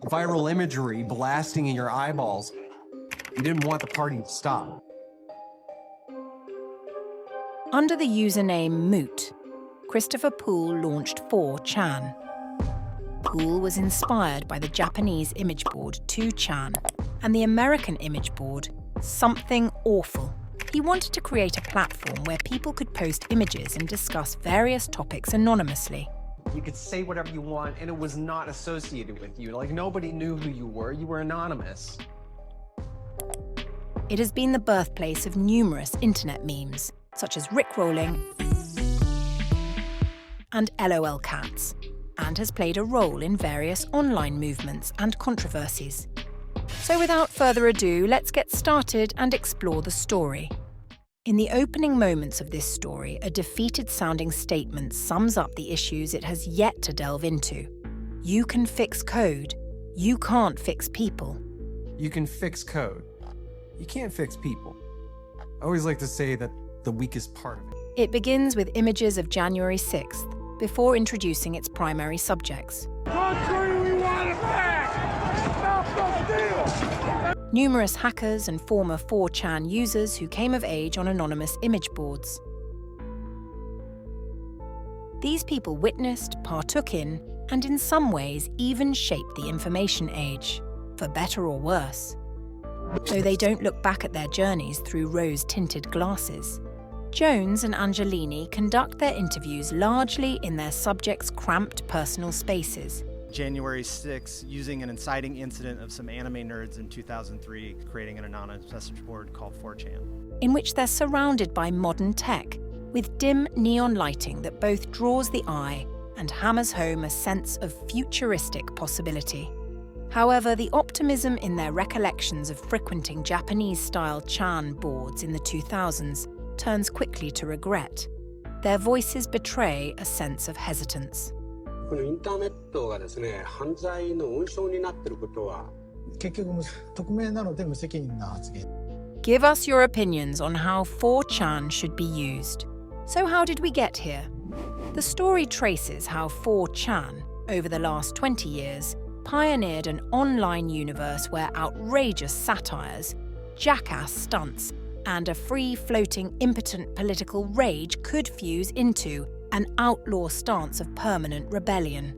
viral imagery blasting in your eyeballs. You didn't want the party to stop. Under the username Moot, Christopher Poole launched 4chan. Poole was inspired by the Japanese image board 2chan and the American image board Something Awful. He wanted to create a platform where people could post images and discuss various topics anonymously. You could say whatever you want, and it was not associated with you. Like, nobody knew who you were anonymous. It has been the birthplace of numerous internet memes, such as Rickrolling and LOL cats, and has played a role in various online movements and controversies. So without further ado, let's get started and explore the story. In the opening moments of this story, a defeated-sounding statement sums up the issues it has yet to delve into. You can fix code. You can't fix people. You can fix code. You can't fix people. I always like to say that the weakest part of it. It begins with images of January 6th, before introducing its primary subjects. Country, we want it back! Stop the steal! Numerous hackers and former 4chan users who came of age on anonymous image boards. These people witnessed, partook in, and in some ways even shaped the information age, for better or worse. Though they don't look back at their journeys through rose-tinted glasses. Jones and Angelini conduct their interviews largely in their subjects' cramped personal spaces. January 6th, using an inciting incident of some anime nerds in 2003, creating an anonymous message board called 4chan. In which they're surrounded by modern tech, with dim neon lighting that both draws the eye and hammers home a sense of futuristic possibility. However, the optimism in their recollections of frequenting Japanese-style chan boards in the 2000s turns quickly to regret. Their voices betray a sense of hesitance. このインターネットがですね、犯罪の温床になっていることは、結局匿名なので無責任な発言。Give us your opinions on how 4chan should be used. So how did we get here? The story traces how 4chan, over the last 20 years, pioneered an online universe where outrageous satires, jackass stunts, and a free-floating, impotent political rage could fuse into an outlaw stance of permanent rebellion.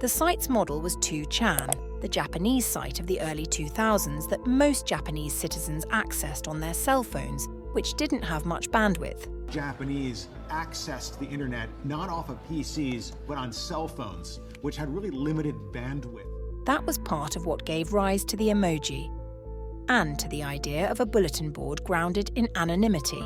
The site's model was 2chan, the Japanese site of the early 2000s that most Japanese citizens accessed on their cell phones, which didn't have much bandwidth. Japanese accessed the internet not off of PCs, but on cell phones, which had really limited bandwidth. That was part of what gave rise to the emoji, and to the idea of a bulletin board grounded in anonymity.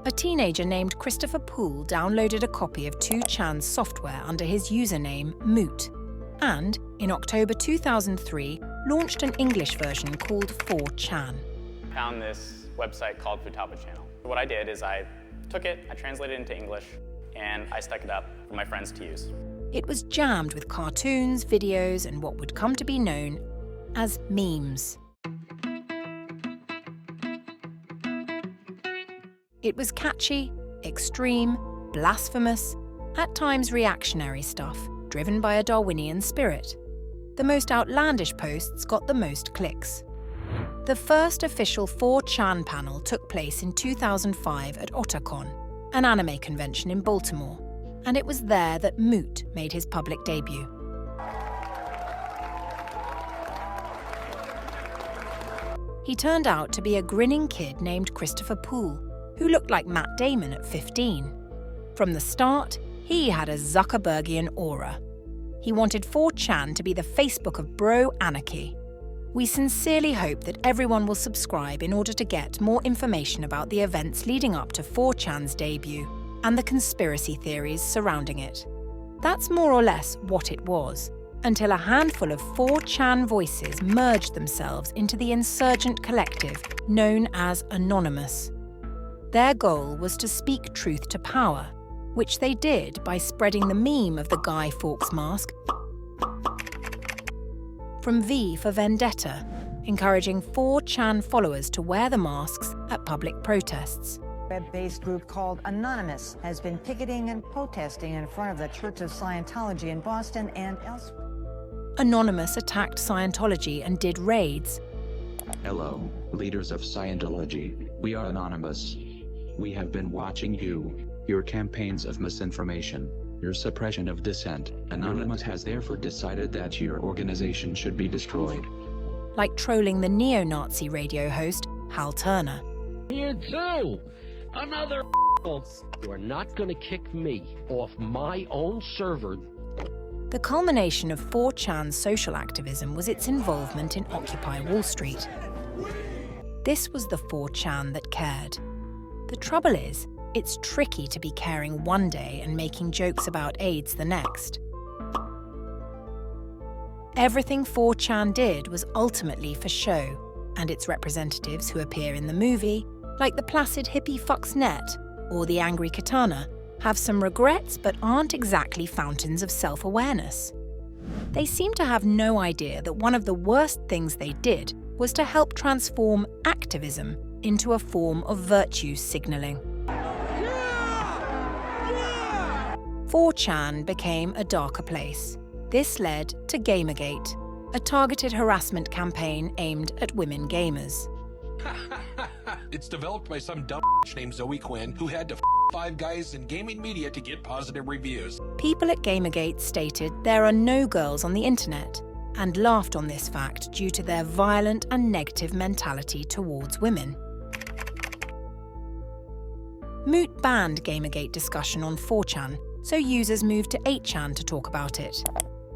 A teenager named Christopher Poole downloaded a copy of 2chan's software under his username Moot, and, in October 2003, launched an English version called 4chan. Found this website called Futaba Channel. What I did is I took it, I translated it into English, and I stuck it up for my friends to use. It was jammed with cartoons, videos, and what would come to be known as memes. It was catchy, extreme, blasphemous, at times reactionary stuff, driven by a Darwinian spirit. The most outlandish posts got the most clicks. The first official 4chan panel took place in 2005 at Otakon, an anime convention in Baltimore, and it was there that Moot made his public debut. He turned out to be a grinning kid named Christopher Poole, who looked like Matt Damon at 15. From the start, he had a Zuckerbergian aura. He wanted 4chan to be the Facebook of bro anarchy. We sincerely hope that everyone will subscribe in order to get more information about the events leading up to 4chan's debut and the conspiracy theories surrounding it. That's more or less what it was, until a handful of 4chan voices merged themselves into the insurgent collective known as Anonymous. Their goal was to speak truth to power, which they did by spreading the meme of the Guy Fawkes mask from V for Vendetta, encouraging 4chan followers to wear the masks at public protests. Web-based group called Anonymous has been picketing and protesting in front of the Church of Scientology in Boston and elsewhere. Anonymous attacked Scientology and did raids. Hello, leaders of Scientology. We are Anonymous. We have been watching you, your campaigns of misinformation, your suppression of dissent. Anonymous has therefore decided that your organization should be destroyed. Like trolling the neo-Nazi radio host, Hal Turner. Here too! Another You are not gonna kick me off my own server. The culmination of 4chan's social activism was its involvement in Occupy Wall Street. This was the 4chan that cared. The trouble is, it's tricky to be caring one day and making jokes about AIDS the next. Everything 4chan did was ultimately for show, and its representatives who appear in the movie, like the placid hippie Foxnet or the angry Katana, have some regrets but aren't exactly fountains of self-awareness. They seem to have no idea that one of the worst things they did was to help transform activism into a form of virtue signalling. 4chan became a darker place. This led to Gamergate, a targeted harassment campaign aimed at women gamers. It's developed by some dumb named Zoe Quinn who had to 5 guys in gaming media to get positive reviews. People at Gamergate stated there are no girls on the internet and laughed on this fact due to their violent and negative mentality towards women. Moot banned Gamergate discussion on 4chan, so users moved to 8chan to talk about it.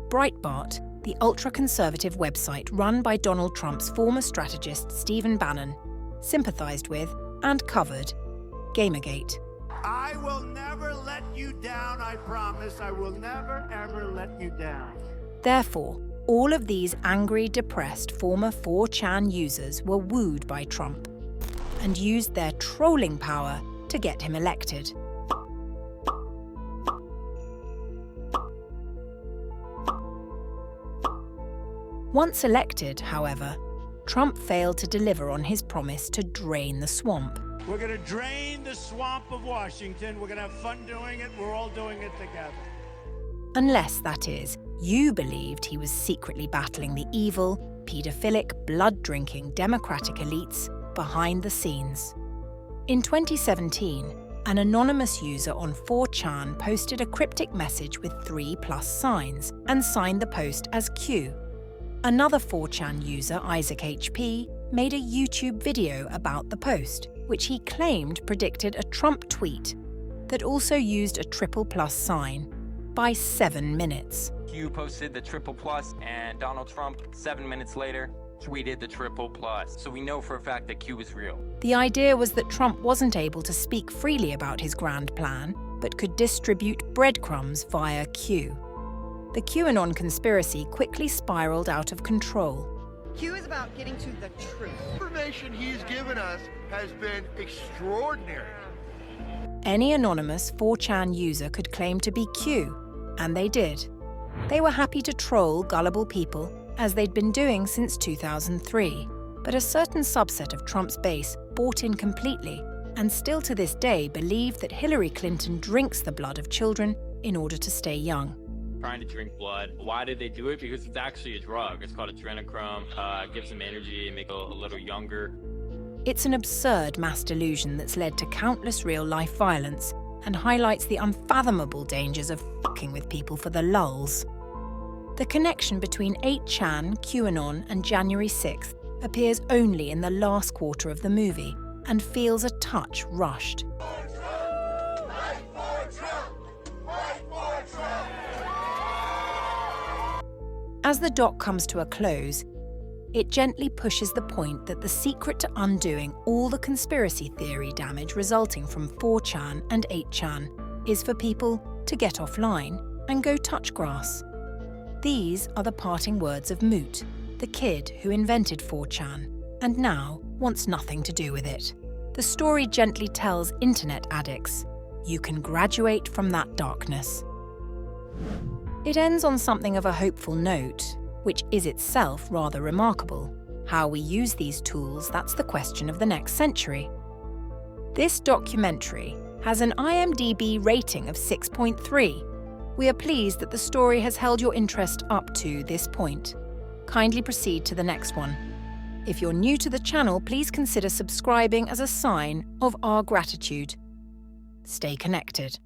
Breitbart, the ultra-conservative website run by Donald Trump's former strategist Stephen Bannon, sympathized with and covered Gamergate. I will never let you down, I promise. I will never, ever let you down. Therefore, all of these angry, depressed former 4chan users were wooed by Trump and used their trolling power to get him elected. Once elected, however, Trump failed to deliver on his promise to drain the swamp. We're going to drain the swamp of Washington. We're going to have fun doing it. We're all doing it together. Unless, that is, you believed he was secretly battling the evil, paedophilic, blood-drinking Democratic elites behind the scenes. In 2017, an anonymous user on 4chan posted a cryptic message with 3+ signs and signed the post as Q. Another 4chan user, Isaac HP, made a YouTube video about the post, which he claimed predicted a Trump tweet that also used a 3++ sign by 7 minutes. Q posted the 3++, and Donald Trump, 7 minutes later, tweeted the 3++. So we know for a fact that Q is real. The idea was that Trump wasn't able to speak freely about his grand plan, but could distribute breadcrumbs via Q. The QAnon conspiracy quickly spiraled out of control. Q is about getting to the truth. The information he's given us has been extraordinary. Any anonymous 4chan user could claim to be Q, and they did. They were happy to troll gullible people, as they'd been doing since 2003. But a certain subset of Trump's base bought in completely, and still to this day believe that Hillary Clinton drinks the blood of children in order to stay young. Trying to drink blood. Why did they do it? Because it's actually a drug. It's called adrenochrome. It gives them energy and make them a little younger. It's an absurd mass delusion that's led to countless real-life violence and highlights the unfathomable dangers of fucking with people for the lulz. The connection between 8chan, QAnon, and January 6th appears only in the last quarter of the movie and feels a touch rushed. As the doc comes to a close, it gently pushes the point that the secret to undoing all the conspiracy theory damage resulting from 4chan and 8chan is for people to get offline and go touch grass. These are the parting words of Moot, the kid who invented 4chan and now wants nothing to do with it. The story gently tells internet addicts, you can graduate from that darkness. It ends on something of a hopeful note, which is itself rather remarkable. How we use these tools, that's the question of the next century. This documentary has an IMDb rating of 6.3. We are pleased that the story has held your interest up to this point. Kindly proceed to the next one. If you're new to the channel, please consider subscribing as a sign of our gratitude. Stay connected.